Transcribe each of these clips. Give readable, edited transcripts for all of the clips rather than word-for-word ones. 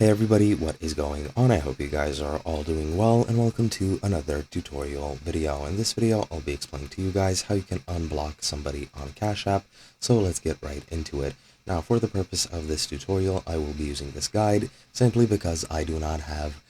Hey everybody, what is going on? I hope you guys are all doing well, and welcome to another tutorial video. In this video, I'll be explaining to you guys how you can unblock somebody on Cash App, so let's get right into it. Now, for the purpose of this tutorial, I will be using this guide simply because I do not have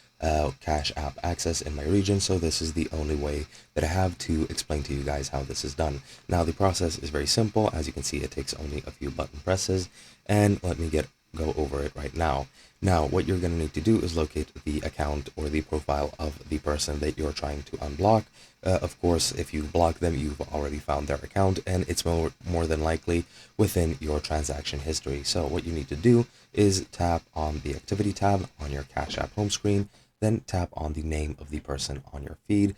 Cash App access in my region, so this is the only way that I have to explain to you guys how this is done. Now, the process is very simple. As you can see, it takes only a few button presses, and let me go over it right now. Now, what you're going to need to do is locate the account or the profile of the person that you're trying to unblock. Of course, if you've blocked them, you've already found their account, and it's more than likely within your transaction history. So what you need to do is tap on the activity tab on your Cash App home screen, then tap on the name of the person on your feed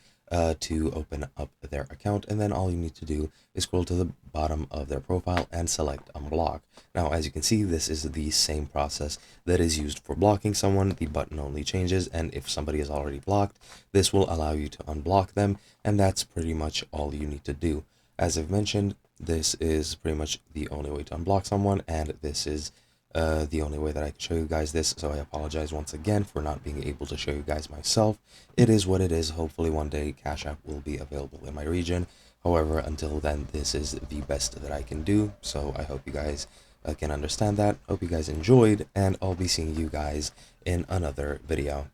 to open up their account, and then all you need to do is scroll to the bottom of their profile and select unblock. Now, as you can see, this is the same process that is used for blocking someone. The button only changes, and if somebody is already blocked, this will allow you to unblock them, and that's pretty much all you need to do. As I've mentioned, this is pretty much the only way to unblock someone, and this is the only way that I can show you guys this, so I apologize once again for not being able to show you guys myself. It is what it is. Hopefully one day Cash App will be available in my region. However, until then, this is the best that I can do, so I hope you guys can understand that. Hope you guys enjoyed, and I'll be seeing you guys in another video.